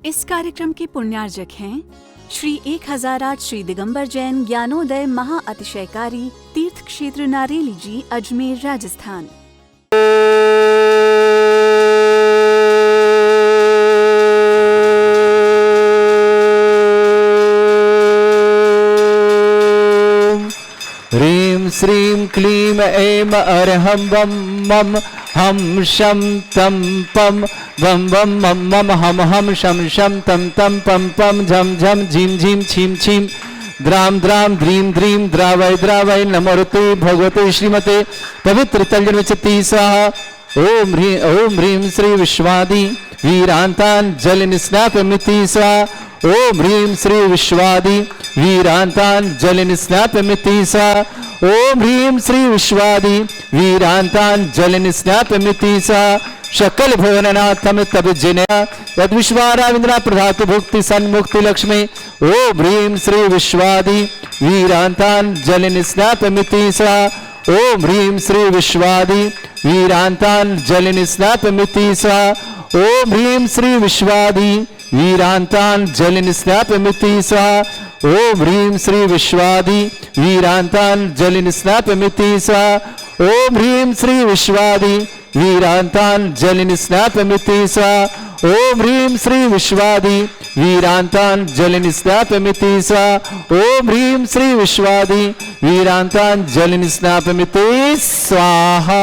इस कार्यक्रम के पुण्यार्जक हैं श्री 1008 श्री दिगंबर जैन ज्ञानोदय महा अतिशयकारी तीर्थ क्षेत्र नारेली जी, अजमेर, राजस्थान। ह्रीं श्रीं क्लीं ऐं अर्हं वं मं हम शं तं पं वं वं मं मं हम हम शं शं तं तं पं पं झं झं झीं झीं छीं छीं द्रां द्रां द्रीं द्रीं द्रावय द्रावय नमोऽस्तु भगवते श्रीमते पवित्र तल्जन्मचति स्वाहा। ओम ह्रीं श्री विश्वादि वीरांतान जल निस्नापमिति स्वाहा। ओम ह्रीं श्री विश्वादि वीरांतान जल निस्नापमिति स्वाहा। ओम ह्रीं श्री विश्वादि वीरांतान जल निस्नापमिति स्वाहा। शकल भुवननाथम तब जिनया यद विश्वाराविंद्रा प्रधातु भुक्ति सन्मुक्ति लक्ष्मी। ओम ह्रीं श्री विश्वादि वीरांतान जल निस्नापमिति स्वाहा। ओम ह्रीं श्री विश्वादि वीरांतान जल निस्नापमिति स्वाहा। ओम ह्रीं श्री विश्वादि वीरांतान जल निस्नापमिति स्वाहा। ओम ह्रीं श्री विश्वादि वीरांतान जल निस्नापमिति स्वाहा। ओम ह्रीं श्री विश्वादि वीरांतान जल निस्नापमिति स्वाहा। ओम ह्रीं श्री विश्वादि वीरांतान जल निस्नापमिति स्वाहा। ओम ह्रीं श्री विश्वादि वीरांतान जल निस्नापमिति स्वाहा।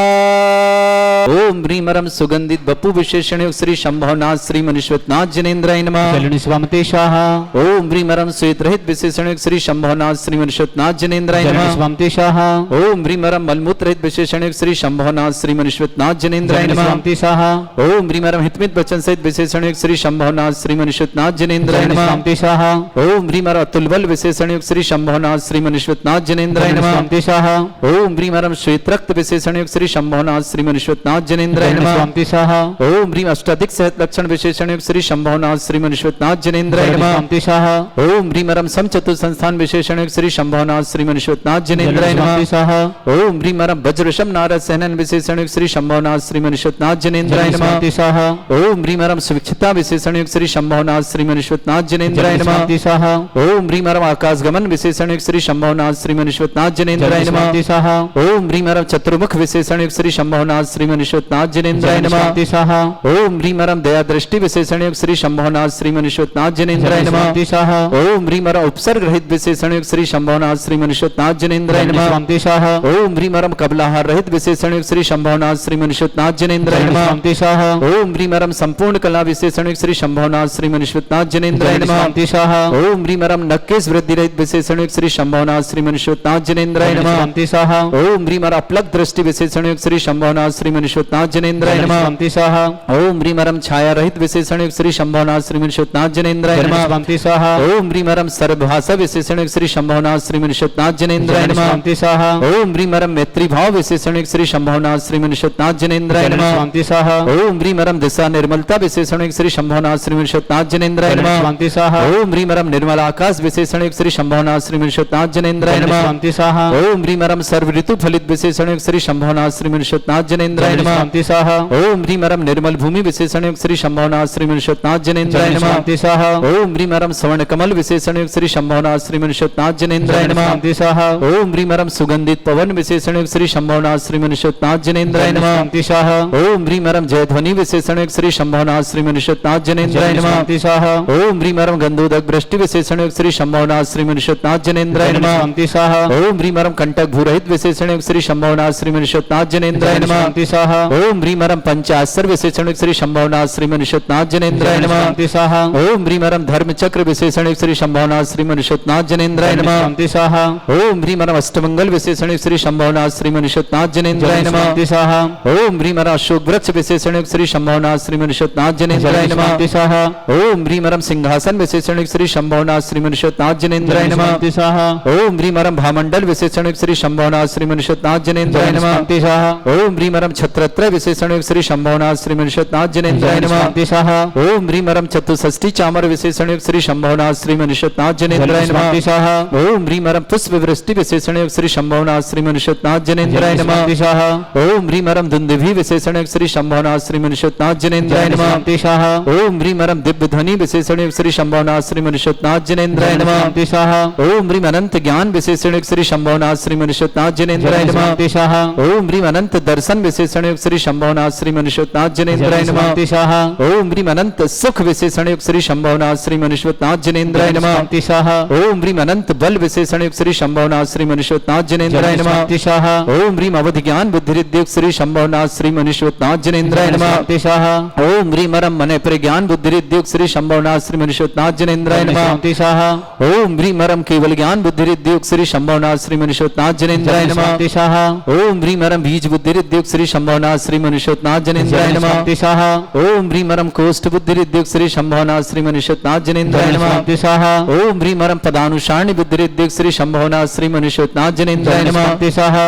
ओम ह्रीमरम सुगंधित बपु विशेषण श्री शंभवनाथ श्री मनुष्यनाथ जनेन्द्राय नमः। जलनिस्वामते स्वाहा। ओम ह्रीमरम श्वेत रहित विशेषण श्री शंभवनाथ श्री मनुष्यनाथ जनेन्द्राय नमः। जलनिस्वामते स्वाहा। ओम ह्रीमरम मलमूत्र रहित विशेषण श्री शंभवनाथ श्री मनुष्यनाथ जनेन्द्राय नमः। जलनिस्वामते स्वाहा। ओम ह्रीमरम हितमित वचन सहित विशेषण श्री शंभवनाथ श्री मनुष्यनाथ जनेन्द्राय नमः। जलनिस्वामते स्वाहा। ओम ह्रीमरम अतुलबल विशेषण श्री शंभवनाथ श्री मनुष्यनाथ जनेन्द्राय नमः। जलनिस्वामते स्वाहा। ओम ह्रीमरम श्वेत रक्त विशेषण श्री शंभवनाथ श्री मनुष्यनाथ जनेन्द्राय नमः। जलनिस्वामते स्वाहा। ओम ह्रीम अष्टाधिक सहित लक्षण विशेषण श्री शंभवनाथ श्री मनुष्यनाथ जनेन्द्राय नमः। जलनिस्वामते स्वाहा। ओम ह्रीमरम समचतुर संस्थान विशेषण श्री शंभवनाथ श्री मनुष्यनाथ जनेन्द्राय नमः। जलनिस्वामते स्वाहा। ओम ह्रीमरम वज्रशम नारद सहनन विशेषण श्री शंभवनाथ श्री मनुष्यनाथ जनेन्द्राय नमः। जलनिस्वामते स्वाहा। ओम ह्रीमरम सुविक्षिता विशेषण श्री शंभवनाथ श्री मनुष्यनाथ जनेन्द्राय नमः। जलनिस्वामते स्वाहा। ओम ह्रीमरम आकाश गमन विशेषण श्री शंभवनाथ श्री मनुष्यनाथ जनेन्द्राय नमः। जलनिस्वामते स्वाहा। ओम ह्रीमरम चतुर्मुख विशेषण श्री शंभवनाथ श्री मनुष्यनाथ जनेन्द्राय नमः। जलनिस्वामते स्वाहा। ओम ह्रीमरम दया दृष्टि विशेषण श्री शंभवनाथ श्री मनुष्यनाथ जनेन्द्राय नमः। जलनिस्वामते स्वाहा। ओम ह्रीमरम उपसर्ग रहित विशेषण श्री शंभवनाथ श्री मनुष्यनाथ जनेन्द्राय नमः। जलनिस्वामते स्वाहा। ओम ह्रीमरम कबलाहार रहित विशेषण श्री शंभवनाथ श्री मनुष्यनाथ जनेन्द्राय नमः। जलनिस्वामते स्वाहा। ओम ह्रीमरम संपूर्ण कला विशेषण श्री शंभवनाथ श्री मनुष्यनाथ जनेन्द्राय नमः। जलनिस्वामते स्वाहा। ओम ह्रीमरम नक्केश वृद्धि रहित विशेषण श्री शंभवनाथ श्री मनुष्यनाथ जनेन्द्राय नमः। जलनिस्वामते स्वाहा। ओम ह्रीमरम अपलक दृष्टि विशेषण श्री शंभवनाथ श्री मनुष्यनाथ जनेन्द्राय नमः। जलनिस्वामते स्वाहा। ओम ह्रीमरम छाया रहित विशेषण श्री शंभवनाथ श्री मनुष्यनाथ जनेन्द्राय नमः। जलनिस्वामते स्वाहा। ओम ह्रीमरम सर्वभाषा विशेषण श्री शंभवनाथ श्री मनुष्यनाथ जनेन्द्राय नमः। जलनिस्वामते स्वाहा। ओम ह्रीमरम मैत्री भाव विशेषण श्री शंभवनाथ श्री मनुष्यनाथ जनेन्द्राय नमः। जलनिस्वामते स्वाहा। ओम ह्रीमरम दिशा निर्मलता विशेषण श्री शंभवनाथ श्री मनुष्यनाथ जनेन्द्राय नमः। जलनिस्वामते स्वाहा। ओम ह्रीमरम निर्मल आकाश विशेषण श्री शंभवनाथ श्री मनुष्यनाथ जनेन्द्राय नमः। जलनिस्वामते स्वाहा। ओम ह्रीमरम सर्व ऋतु फलित विशेषण श्री शंभवनाथ श्री मनुष्यनाथ जनेन्द्राय नमः। जलनिस्वामते स्वाहा। ओम ह्रीमरम निर्मल भूमि विशेषण श्री शंभवनाथ श्री मनुष्यनाथ जनेन्द्राय नमः। जलनिस्वामते स्वाहा। ओम ह्रीमरम स्वर्ण कमल विशेषण श्री शंभवनाथ श्री मनुष्यनाथ जनेन्द्राय नमः। जलनिस्वामते स्वाहा। ओम ह्रीमरम सुगंधित पवन विशेषण श्री शंभवनाथ श्री मनुष्यनाथ जनेन्द्राय नमः। जलनिस्वामते स्वाहा। ओम ह्रीमरम जयध्वनि विशेषण श्री शंभवनाथ श्री मनुष्यनाथ जनेन्द्राय नमः। जलनिस्वामते स्वाहा। ओम ह्रीमरम गंधोदक वृष्टि विशेषण श्री शंभवनाथ श्री मनुष्यनाथ जनेन्द्राय नमः। जलनिस्वामते स्वाहा। ओम ह्रीमरम कंटक भूरहित विशेषण श्री शंभवनाथ श्री मनुष्यनाथ जनेन्द्राय नमः। जलनिस्वामते स्वाहा। ओम ह्रीमरम पंचाशर विशेषण श्री शंभवनाथ श्री मनुष्यनाथ जनेन्द्राय नमः। जलनिस्वामते स्वाहा। ओम ह्रीमरम धर्म चक्र विशेषण श्री शंभवनाथ श्री मनुष्यनाथ जनेन्द्राय नमः। जलनिस्वामते स्वाहा। ओम ह्रीमरम अष्टमंगल विशेषण श्री शंभवनाथ श्री मनुष्यनाथ जनेन्द्राय नमः। जलनिस्वामते स्वाहा। ओम ह्रीमरम अशोक वृक्ष विशेषण श्री शंभवनाथ श्री मनुष्यनाथ जनेन्द्राय नमः। जलनिस्वामते स्वाहा। ओम ह्रीमरम सिंहासन विशेषण श्री शंभवनाथ श्री मनुष्यनाथ जनेन्द्राय नमः। जलनिस्वामते स्वाहा। ओम ह्रीमरम भामंडल विशेषण श्री शंभवनाथ श्री मनुष्यनाथ जनेन्द्राय नमः। जलनिस्वामते स्वाहा। ओम ह्रीमरम छत्रत्र विशेषण श्री शंभवनाथ श्री मनुष्यनाथ जनेन्द्राय नमः। जलनिस्वामते स्वाहा। ओम ह्रीमरम चतुष्षष्ठी चामर विशेषण श्री शंभवनाथ श्री मनुष्यनाथ जनेन्द्राय नमः। जलनिस्वामते स्वाहा। ओम ह्रीमरम पुष्प वृष्टि विशेषण श्री शंभवनाथ श्री मनुष्यनाथ जनेन्द्राय नमः। जलनिस्वामते स्वाहा। ओम ह्रीमरम दुंदुभि विशेषण श्री शंभवनाथ श्री मनुष्यनाथ जनेन्द्राय नमः। शांतिशाह ओम ह्रीम अरम दिव्य ध्वनि विशेषण युक्त श्री शंभवनाथ श्री मनुष्योत्नाथ जिनेन्द्राय नमः शांतिशाह ओम ह्रीम अनंत ज्ञान विशेषण युक्त श्री शंभवनाथ श्री मनुष्योत्नाथ जिनेन्द्राय नमः शांतिशाह ओम ह्रीम अनंत दर्शन विशेषण युक्त श्री शंभवनाथ श्री मनुष्योत्नाथ जिनेन्द्राय नमः शांतिशाह ओम ह्रीम अनंत सुख विशेषण युक्त श्री शंभवनाथ श्री मनुष्योत्नाथ जिनेन्द्राय नमः शांतिशाह ओम ह्रीम अनंत बल विशेषण युक्त श्री शंभवनाथ श्री मनुष्योत्नाथ जिनेन्द्राय नमः शांतिशाह ओम ह्रीम अवधि ज्ञान बुद्धि युक्त श्री शंभवनाथ श्री मनुष्योत्नाथ जिनेन्द्राय नमः शांतिशाह ओम ह्रीम अरम मन प्रज्ञान बुद्धि युक्त श्री शंभवनाथ श्री मनुष्योत्नाथ जिनेन्द्राय नमः शांतिशाह ओम ह्रीम अरम केवल ज्ञान बुद्धि युक्त श्री शंभवनाथ श्री मनुष्योत्नाथ जिनेन्द्राय नमः शांतिशाह ओम ह्रीम अरम बीज बुद्धि युक्त श्री शंभवनाथ श्री मनुष्योत्नाथ जिनेन्द्राय नमः शांतिशाह ओम ह्रीम अरम कोष्ठ बुद्धि युक्त श्री शंभवनाथ श्री मनुष्योत्नाथ जिनेन्द्राय नमः शांतिशाह ओम ह्रीम अरम पदानुसारणी बुद्धि युक्त श्री शंभवनाथ श्री मनुष्योत्नाथ जिनेन्द्राय नमः शांतिशाह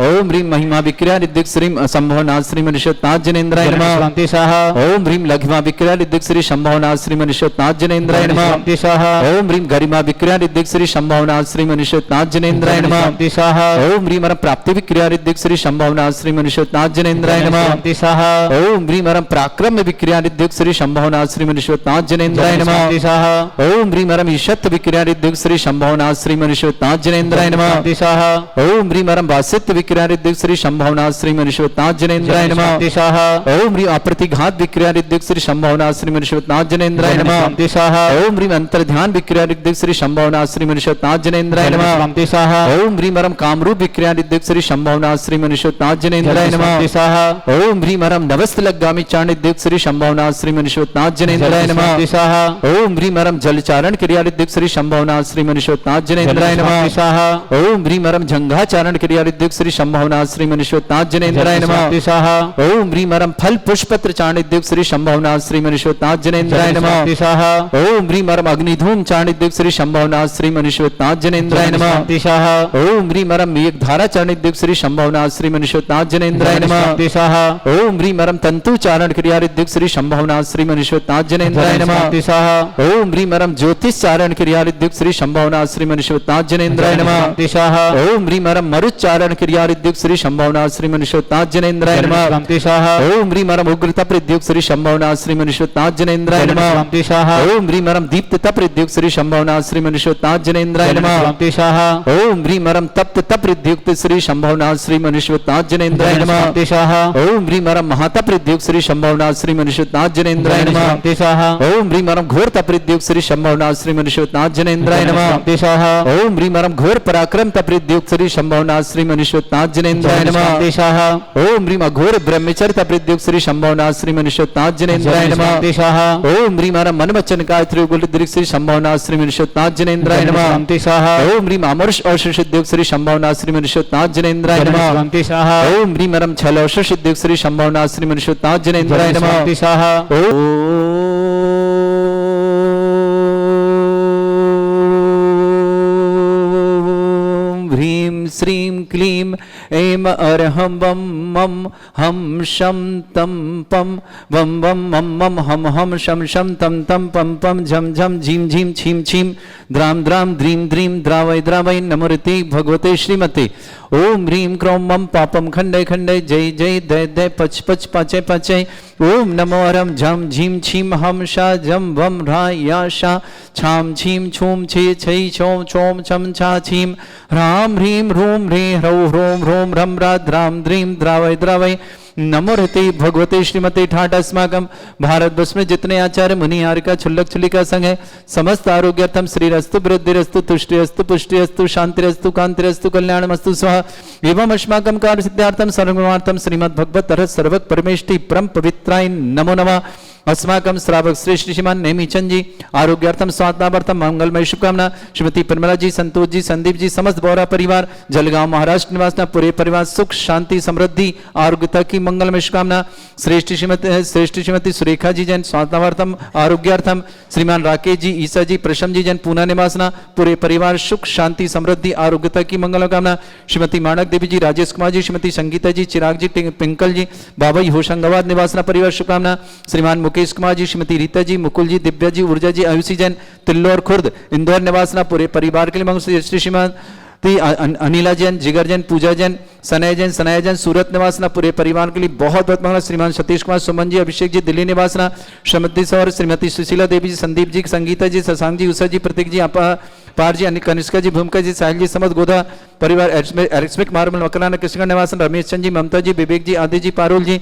ओम ह्रीम महिमा विक्रिया युक्त श्री शंभवनाथ श्री मनुष्योत्नाथ जिनेन्द्राय नमः शांतिशाह ओम ह्रीम लघिमा विक्रिया युक्त श्री शंभवनाथ श्री मनुष्योत्नाथ जिनेन्द्राय नमः शांतिशाह ओम ह्रीम गरिमा विक्रिया युक्त श्री शंभवनाथ श्री मनुष्योत्नाथ जिनेन्द्राय नमः शांतिशाह ओम ह्रीम अरम प्राप्ति विक्रिया युक्त श्री शंभवनाथ श्री मनुष्योत्नाथ जिनेन्द्राय नमः शांतिशाह ओम ह्रीम अरम पराक्रम विक्रिया युक्त श्री शंभवनाथ श्री मनुष्योत्नाथ जिनेन्द्राय नमः शांतिशाह ओम ह्रीम अरम ईशत विक्रिया युक्त श्री शंभवनाथ श्री मनुष्योत्नाथ जिनेन्द्राय नमः शांतिशाह ओम ह्रीम अरम वासित्व विक्रिया युक्त श्री शंभवनाथ श्री मनुष्योत्नाथ जिनेन्द्राय नमः शांतिशाह ओम ह्रीम अप्रतिघात विक्रिया युक्त श्री शंभवनाथ श्री मनुष्योत्नाथ जिनेन्द्राय नमः शांतिशाह ओम ह्रीम अंतर्ध्यान विक्रिया युक्त श्री शंभवनाथ श्री मनुष्योत्नाथ जिनेन्द्राय नमः शांतिशाह ओम ह्रीम अरम कामरूप विक्रिया युक्त श्री शंभवनाथ श्री मनुष्योत्नाथ जिनेन्द्राय नमः शांतिशाह ओम ह्रीम अरम नवस्तलगामी चारण युक्त श्री शंभवनाथ श्री मनुष्योत्नाथ जिनेन्द्राय नमः शांतिशाह ओम ह्रीम अरम जलचारण क्रिया युक्त श्री शंभवनाथ श्री मनुष्योत्नाथ जिनेन्द्राय नमः शांतिशाह ओम ह्रीम अरम जंघाचारण क्रिया युक्त श्री शंभवनाथ श्री मनुष्योत्नाथ जिनेन्द्राय नमः शांतिशाह ओम ह्रीम अरम फल पुष्पत्र चारण युक्त श्री शंभवनाथ श्री मनुष्योत्नाथ जिनेन्द्राय नमः शांतिशाह ओम ह्रीम अरम अग्निधूम चारण युक्त श्री शंभवनाथ श्री मनुष्योत्नाथ जिनेन्द्राय नमः शांतिशाह ओम ह्रीम अरम मेघ धारा चारण युक्त श्री शंभवनाथ श्री मनुष्योत्नाथ जिनेन्द्राय नमः शांतिशाह ओम ह्रीम अरम तंतु चारण क्रिया युक्त श्री शंभवनाथ श्री मनुष्योत्नाथ जिनेन्द्राय नमः शांतिशाह ओम ह्रीम अरम ज्योतिष चारण क्रिया युक्त श्री शंभवनाथ श्री मनुष्योत्नाथ जिनेन्द्राय नमः शांतिशाह ओम ह्रीम अरम मरुच्चारण क्रिया युक्त श्री शंभवनाथ श्री मनुष्योत्नाथ जिनेन्द्राय नमः शांतिशाह ओम ह्रीम अरम उग्र तप युक्त श्री शंभवनाथ श्री मनुष्योत्नाथ जिनेन्द्राय नमः शांतिशाह ओम ह्रीम अरम दीप्त तप युक्त श्री शंभवनाथ श्री मनुष्योत्नाथ जिनेन्द्राय नमः शांतिशाह ओम ह्रीम अरम तप्त तप युक्त श्री शंभवनाथ श्री मनुष्योत्नाथ जिनेन्द्राय नमः शांतिशाह ओम ह्रीम अरम महातप युक्त श्री शंभवनाथ श्री मनुष्योत्नाथ जिनेन्द्राय नमः शांतिशाह ओम ह्रीम अरम घोर तप युक्त श्री शंभवनाथ श्री मनुष्योत्नाथ जिनेन्द्राय नमः शांतिशाह ओम ह्रीम अरम घोर पराक्रम तप युक्त श्री शंभवनाथ श्री मनुष्योत्नाथ जिनेन्द्राय नमः शांतिशाह ओम ह्रीम अघोर ब्रह्मचर्य तप युक्त श्री शंभवनाथ श्री मनुष्योत्नाथ जिनेन्द्राय नमः शांतिशाह ओम ह्रीम अरम मन वचन गायत्री गुल श्री शंभवनाथ श्री मनुष्योत्नाथ जिनेन्द्राय नमः शांतिशाह ओम ह्रीम अमरुष औषध युक्त श्री शंभवनाथ श्री मनुष्योत्नाथ जिनेन्द्राय नमः शांतिशाह ओम ह्रीम अरम छल औषध युक्त श्री शंभवनाथ श्री मनुष्योत्नाथ जिनेन्द्राय नमः शांतिशाह ह्रीं श्रीं क्लीं ऐं अरहं वं मं हं शं तं पं वं वं मं मं हं हं शं शं तं तं पं पं झं झं झीं झीं छीं छीं द्रां द्रां द्रीं द्रीं द्रावय द्रावय नमोरते भगवते श्रीमते ओम ह्रीं क्रों मं पापं खण्डय खण्डय जय जय दय दय पच पच पचय पचय ओम नमो हरम झं झीं छीं हं शा झं वं ह्रा या शा छां छीं छूं छे छै छौं छौं छं छा छीं ह्रां ह्रीं ह्रूं ह्रे ह्रौं ह्रों ह्रों ह्रं ह्रा द्रां द्रीं द्रावय द्रावय नमो रहते भगवते श्रीमते ठाट अस्माकम भारत वर्ष में जितने आचार्य मुनि हारिका छुल्लक छुलिका संघ है समस्त आरोग्यर्थम श्रीरस्तु वृद्धिरस्तु तुष्टिरस्तु पुष्टिरस्तु शांतिरस्तु कांतिरस्तु कल्याणमस्तु स्वाहा एवं अस्माकम कार्य सिद्धार्थम सर्वमार्थम श्रीमद् भगवत तरह सर्वक परमेष्टि परम पवित्राय नमो नमः अस्माकम श्रावक श्रेष्ठ श्रीमान नेमीचंद जी आरोग्यार्थम स्वास्थ्यार्थम मंगलमय शुभकामना श्रीमती परिमला जी संतोष जी संदीप जी समस्त बोरा परिवार जलगांव महाराष्ट्र निवासना पूरे परिवार सुख शांति समृद्धि आरोग्यता की मंगलमय शुभकामना श्रेष्ठ श्रीमती सुरेखा जी जैन स्वास्थ्यार्थम आरोग्यार्थम श्रीमान राकेश जी ईसा जी प्रशम जी जैन पूना निवासना पूरे परिवार सुख शांति समृद्धि आरोग्यता की मंगल कामना श्रीमती माणक देवी जी राजेश कुमार जी श्रीमती संगीता जी चिराग जी पिंकल जी बाबा होशंगाबाद निवासना परिवार शुभकामना श्रीमान मुकेश कुमार जी श्रीमती रीता जी मुकुल जी दिव्या जी ऊर्जा जी आयुषी जैन तिल्लोर खुर्द इंदौर निवासना पूरे परिवार के लिए मंगल श्री श्रीमान अनिला जैन, जिगर जैन, पूजा जैन, सनय जैन, सनाया जैन, सूरत निवासना पूरे परिवार के लिए बहुत बहुत मंगल। श्रीमान सतीश कुमार, सुमन जी, अभिषेक जी, दिल्ली निवासना, श्रीमती सौर, श्रीमती सुशीला देवी जी, संदीप जी, संगीता जी, शशांक जी, उषा जी, प्रतीक जी, पार जी, कनिष्का जी, भूमिका जी, साहिल जी, समस्त गोदा परिवार, एरिस्मिक मार्बल मकराना, कृष्ण निवासन, रमेश चंद जी, ममता जी, विवेक जी, आदि जी, पारुल जी,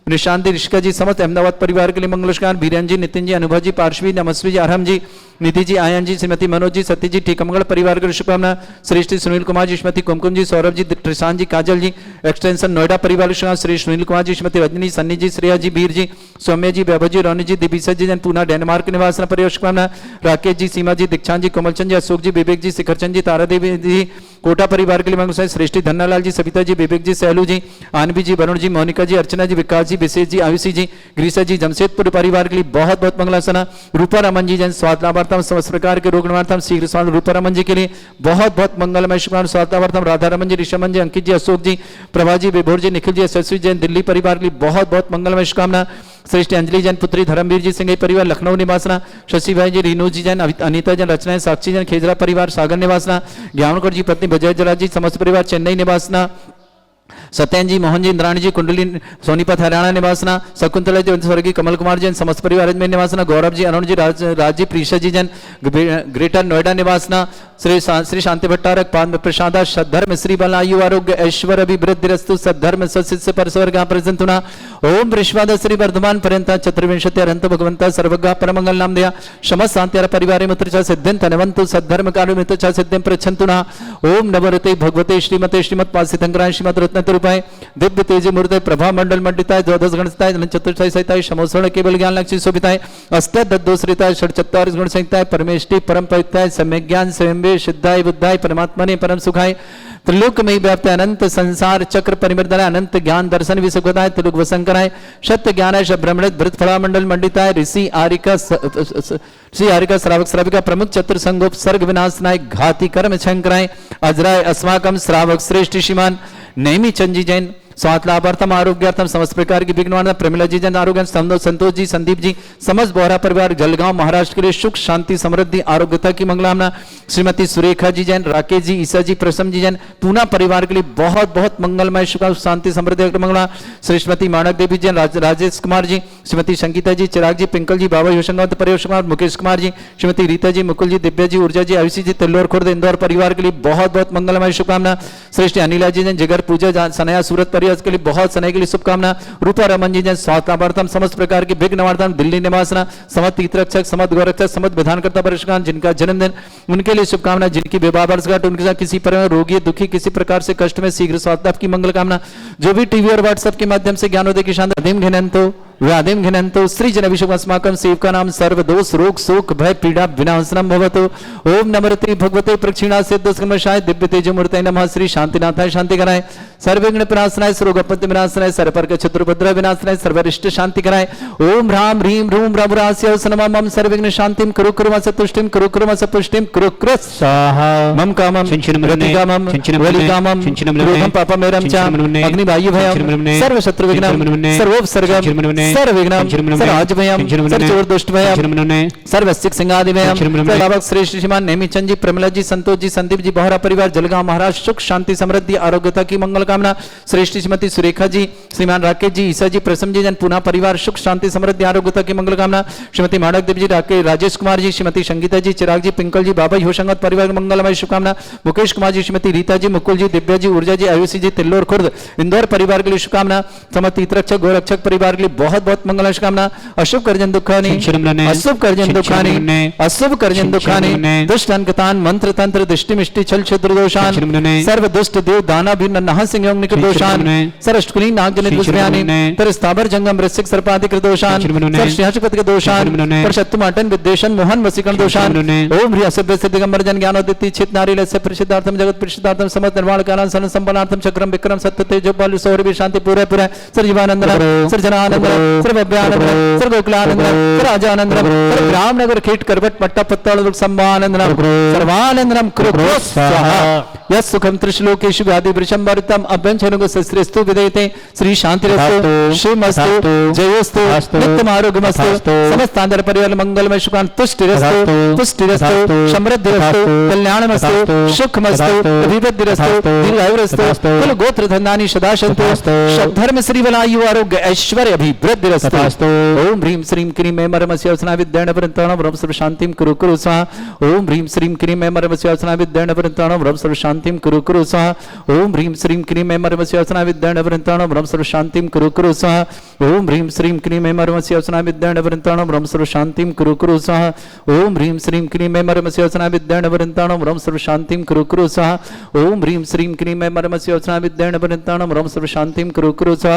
निशांत जी, ऋषिका जी, समस्त अहमदाबाद परिवार के लिए मंगलस्कार। बीरन जी, नितिन जी, अनुभव जी, पार्श्वी, नमस्वी जी, अरहम जी, निधि जी, आयन जी, श्रीमती मनोज जी, सत्य जी, ठीकमंगल परिवार के लिए शुभकामना। श्री सुनील कुमार जी, श्रीमती कुमकुम जी, सौरभ जी, त्रिशांत जी, काजल जी, एक्सटेंशन नोएडा परिवार के श्री सुनील कुमार जी, श्रीमती रजनी, सन्नी जी, श्रेया जी, बीर जी, सौम्य जी, वैभव जी, रोनी जी, दिबिसा जी, जन पूना डेनमार्क निवास परिवार शुभकामना। राकेश जी, सीमा जी, दीक्षांत जी, कोमलचंद जी, अशोक जी, विवेक जी, शिखरचंद जी, तारा देवी जी, कोटा परिवार के लिए मंगल। श्रेष्ठी धन्नालाल जी, सविता जी, विवेक जी, सैलू जी, आनवी जी, वरुण जी, मोनिका जी, अर्चना जी, विकास जी, विशेष जी, आयुषी जी, ग्रीसा जी, जमशेदपुर परिवार के लिए बहुत बहुत मंगलासना। रूपा रमन जी, जन स्वास्थ्य लाभार्थम, समस्त प्रकार के रोग निवारतम, शीघ्र स्वास्थ्य। रूपा रमन जी के लिए बहुत बहुत मंगलमय शुभकामना। स्वास्थ्य लाभार्थम राधा रमन जी, ऋषमन जी, अंकित जी, अशोक जी, प्रभा जी, विभोर जी, निखिल जी, यशस्वी जैन, दिल्ली परिवार के लिए बहुत बहुत मंगलमय शुभकामना। श्रेष्ठ अंजलि जैन, पुत्री धर्मवीर जी, सिंह परिवार, लखनऊ निवासना। शशि भाई जी, रीनू जी जैन, अनिता जैन, रचना, साक्षी जैन, खेजरा परिवार, सागर निवासना। ज्ञानकर जी, पत्नी विजय जरा जी, समस्त परिवार, चेन्नई निवासना। सत्यन जी, मोहन जी, इंद्राणी जी, कुंडली, सोनीपत हरियाणा निवासना। शकुंतला जी, स्वर्गीय कमल कुमार जैन, समस्त परिवार अजमेर निवासना। गौरव जी, अरुण जी, राज जी, प्रीशा जी जैन, ग्रेटर नोएडा निवासना। श्री शांति भट्टारक, पाद प्रसादा, सद्धर्म श्री बल आयु आरोग्य ऐश्वर्य अभिवृद्धिरस्तु, सद्धर्म सत्सिद्ध परस्वर्ग प्रसन्ना। ओम विश्वाद श्री वर्धमान पर्यंता चतुर्विंशति अरंत भगवंता सर्वगा परमंगल नाम दया समस्त शांति परिवार मित्र च सिद्धिं तनवंतु सद्धर्म कार्य मित्र च सिद्धिं प्रच्छन्तु ना। ओम नवरते भगवते श्रीमते श्रीमत् पासितंकराय श्रीमत् रत्नतरूपाय दिव्य तेज मूर्ते प्रभा मंडल मंडिताय द्वादश गणिताय चतुर्थाय सहिताय समोसण केवल ज्ञान लक्ष्मी शोभिताय अष्टदशोश्रिताय षट्चत्वारिश गुण संहिताय परमेष्टि परम पवित्राय सम्यक ज्ञान स्वयं सिद्धाय बुद्धाय परमात्मने परम सुखाय त्रिलोक में व्याप्त अनंत संसार चक्र परिमर्दनाय अनंत ज्ञान दर्शन विसुखताय त्रिलोक वसंकराय सत्य ज्ञानाय ब्रह्मणित भृत फला मंडल मंडिताय ऋषि आरिका श्रावक श्राविका प्रमुख चतुर संगोप सर्ग विनाशनाय घाती कर्म शंकराय अजराय अस्माकम श्रावक श्रेष्ठ श्रीमान नेमी चंद जी जैन स्वास्थ्य लाभार्थम आरोग्यार्थम समस्त प्रकार की विघ्न प्रमिला जी जन आरोग्य संतोष जी संदीप जी समस्त बोहरा परिवार जलगांव महाराष्ट्र के लिए सुख शांति समृद्धि आरोग्यता की मंगलामना। श्रीमती सुरेखा जी जैन राकेश जी ईसा जी प्रसम जी जैन पूना परिवार के लिए बहुत बहुत मंगलमय सुख शांति समृद्धि मंगला। श्रीमती मानक देवी जैन राजेश कुमार जी श्रीमती संगीता जी चिराग जी पिंकल जी बाबा योशंगावत परिवेश कुमार मुकेश कुमार जी श्रीमती रीता जी मुकुल जी दिव्या जी ऊर्जा जी आयुषी जी तिल्लोर खुर्द इंदौर परिवार के लिए बहुत बहुत मंगलमय शुभकामना। श्रेष्ठ अनिला जी जैन जिगर पूजा सनया सूरत परिवार के लिए बहुत समय के लिए शुभकामना। रूपा रमन जी जैन स्वास्थ्य लाभार्थम समस्त प्रकार के विघ्न निवारण दिल्ली निवासना समस्त तीर्थरक्षक समस्त गौरक्षक समस्त विधानकर्ता परिष्कार जिनका जन्मदिन उनके लिए शुभकामना। जिनकी विवाह वर्षगांठ उनके साथ किसी प्रकार रोगी दुखी किसी प्रकार से कष्ट में शीघ्र स्वास्थ्य लाभ की मंगल कामना। जो भी टीवी और व्हाट्सएप के माध्यम से ज्ञानोदय की शानदार अधीम घिनंतो व्याधिम घिनंतो श्री जन विश्वस्माकं सेवका नाम सर्व दोष रोग शोक भय पीड़ा विनाशनम भवतु। ओम नमरते भगवते प्रक्षिणा सिद्धस्कर्मशाय दिव्य तेज मूर्तये नमः। श्री शांतिनाथाय शांति कराय सर्वविघ्न विनाशनाय सर्वगपत्ति विनाशनाय सर्वपर्क चतुर्भद्र विनाशनाय सर्वरिष्ट शांति कराय। ओम ह्राम ह्रीम ह्रूम रघुरास्य नमः सर्वविघ्न शांतिम कुरु कुरु सतुष्टिम कुरु कुरु सपुष्टिम कुरु कृ स्वाहा मम कामम रतिकामम वलिकामम क्रोधम पापमेरं च अग्निवायु भयं सर्व शत्रु विघ्नं सर्वोपसर्गं सर्वविघ्नं सर्वाजभयं सर्वदुष्टभयं सर्वसिक सिंहादिभयं सर्वभावक श्रेष्ठ श्रीमान नेमिचंद जी प्रमिला जी संतोष जी संदीप जी बोहरा परिवार जलगांव महाराष्ट्र सुख शांति समृद्धि आरोग्यता की मंगल कामना। श्रेष्ठ श्रीमती सुरेखा जी श्रीमान राकेश जी ईसा जी प्रसम जी जन पुना परिवार सुख शांति समृद्धि आरोग्यता की मंगल कामना। श्रीमती माणक देव जी राकेश राजेश कुमार जी श्रीमती संगीता जी चिराग जी पिंकल जी बाबा होशंगत परिवार मंगलमय शुभकामना। मुकेश कुमार जी श्रीमती रीता जी मुकुल जी दिव्या जी ऊर्जा जी आयुषी जी तिल्लोर खुर्द इंदौर परिवार के लिए शुभकामना। समस्त तीर्थरक्षक गोरक्षक परिवार के लिए बहुत बहुत मंगल शुभकामना। अशुभ कर्जन दुखानी अशुभ कर्जन दुखानी अशुभ कर्जन दुखानी दुष्ट अंकतान मंत्र तंत्र दृष्टि मिष्टि छल छिद्र दोषान सर्व दुष्ट देव दाना भिन्न नह सिंह निक दोषान सरष्टकुली नाग जनित दुष्म्यानि तर स्थावर जंगम वृश्चिक सर्पादि कृत दोषान सर सिंहासपत के दोषान पर शत्रुमाटन विद्वेषण मोहन वसीकरण दोषान। ओम ह्री असभ्य सिद्ध दिगंबर जन ज्ञानोदिति चित नारी लस्य प्रसिद्धार्थम जगत प्रसिद्धार्थम समस्त निर्वाण कालन सन संपन्नार्थम चक्रम विक्रम सत्य तेजो बल सौरभि शांति पूरे पूरे sir Jivanand sir Jananand sir Bhavyanand sir Gokulanand sir Rajanand sir ग्राम नगर खेट करवट पट्टा पत्तल संभानंद सर्वानंदम कुरु स्वाहा। यस् सुखम त्रिश्लोकेषु व्याधि वृषंभरतम अभ्यंजनगो सस्त्रेस्तु विदयते श्री शांतिरस्तु शिवमस्तु जयोस्तु नित्यम आरोग्यमस्तु समस्तांतर परिवार मंगलमय सुखान तुष्टिरस्तु पुष्टिरस्तु समृद्धिरस्तु कल्याणमस्तु सुखमस्तु अभिवृद्धिरस्तु दीर्घायुरस्तु कुल गोत्र धन्यानि सदा सन्तु धर्म श्री वलायु आरोग्य ऐश्वर्य अभिवृद्धिरस्तु ओम ह्रीं श्रीं क्रीं ऐं मरमस्य वसना विद्येन वृन्ताणं ब्रह्म सर्व शांतिं कुरु कुरु स्वाहा ओम ह्रीं श्रीं क्रीं ऐं मरमस्य वसना विद्येन वृन्ताणं ब्रह्म सर्व शांतिं कुरु कुरु स्वाहा ओम ह्रीं श्रीं क्रीं ऐं मरमस्य वसना विद्येन वृन्ताणं ब्रह्म सर्व शांतिं कुरु कुरु स्वाहा ओम ह्रीं श्रीं क्रीं ऐं मरमस्य वसना विद्येन वृन्ताणं ब्रह्म सर्व शांतिं कुरु कुरु स्वाहा ओम ह्रीं श्रीं क्रीं ऐं मरमस्य वसना विद्येन वृन्ताणं ब्रह्म सर्व शांतिं कुरु कुरु स्वाहा ओम ह्रीं श्रीं क्रीं ऐं मरमस्य वसना विद्येन वृन्ताणं ब्रह्म सर्व शांतिं कुरु कुरु स्वाहा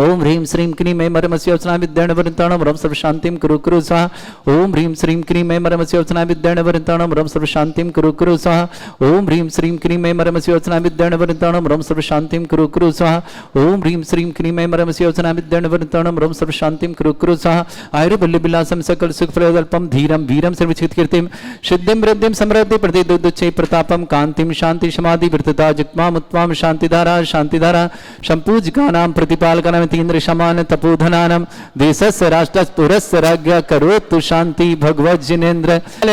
ओम ह्रीं श्रीं क्रीं ऐं मरमस्य वसना विद्येन वृन्ताणं ब्रह्म सर्व शांतिं कुरु कुरु स्वाहा ओम ह्रीं श्रीं क्रीं ऐं मरमस्य वसना विद्येन वृन्ताणं ब्रह्म सर्व शांतिं कुरु कुरु स्वाहा ओम ह्रीं श्रीं क्रीं ऐं मरमस्य वसना विद्येन वृन्ताणं ब्रह्म सर्व शांतिं कुरु कुरु स्वाहा ओम ह्रीं श्रीं क्रीं ऐं मरमस्य वसना विद्येन वृन्ताणं ब्रह्म सर्व शांतिं कुरु कुरु स्वाहा आयुर्बल्यविलासं सकल सुखफलदल्पं धीरं वीरं सर्वचित्कीर्तिं सिद्धिं वृद्धिं समृद्धि प्रतिदुच्चै प्रतापं कान्तिं शांति समाधि वृत्तता जित्मामुत्वां शांतिधारा शांतिधारा संपूज्यकानां प्रतिपालकानां तीन्द्र समान तपोधनानम देशस्य राष्ट्रस्य पुरस्य राज्ञ करोतु शांति भगवत जिनेन्द्र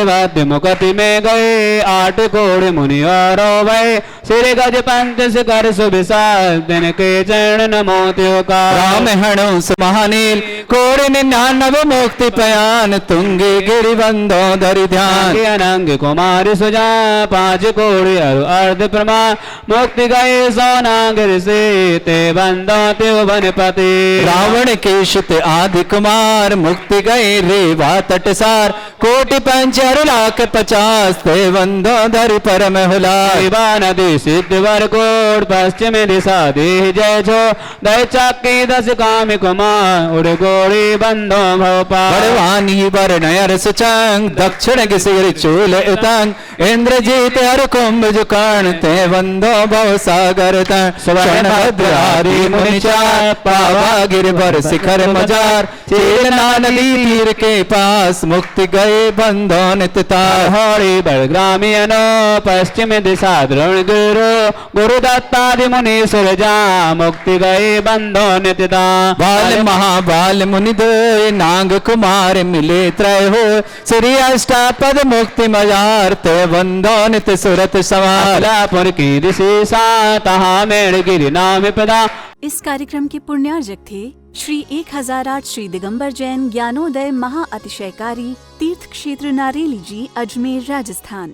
वाद्य मुकति में गए 8 कोड़े मुनि और भय श्री गज पंच शिखर सुविशाल दिन के चरण नमो त्योका राम हणों महानील कोड़े 99 मुक्ति पयान तुंगे गिरिबंधो धरि ध्यान अनंग कुमार सुजा 5 कोड़े अर्ध प्रमाण मुक्ति गए सोनागिर से ते बंदो त्यो बनपति रावण केशित आदि कुमार मुक्ति गए रेवा तटसार कोटि 5,50,000 ते बंदो धरि परम हुलार नदी सिद्ध वर कोट पश्चिम दिशा देह जय छो दय चाकी 10 कामी कुमार उड़ गोड़ी बंदो भोपाल बड़वानी वर्णयर सुचंग दक्षिण गिसिर चूल उतंग इंद्रजीत हर कुंभ जुकर्ण ते बंदो भव सागर स्वर्ण भद्रारी मुनिचार पावा गिरवर शिखर मजार चेतना नदी तीर के पास मुक्ति गए बंधो नितार हरि बलग्रामीनो पश्चिम दिशा द्रोण गुरु दत्तादि मुनीश्वर जा मुक्ति गए बंधो नित्यता बाल महाबाल मुनि दो नाग कुमार मिले त्रय हो श्री अष्टापद मुक्ति मजार ते बंधो नित सुरत सवार की दिशा तहा मेड़ गिरि नाम पदा। इस कार्यक्रम के पुण्यार्जक थे श्री 1008 श्री दिगंबर जैन ज्ञानोदय महा अतिशयकारी तीर्थ क्षेत्र नारेली जी, अजमेर, राजस्थान।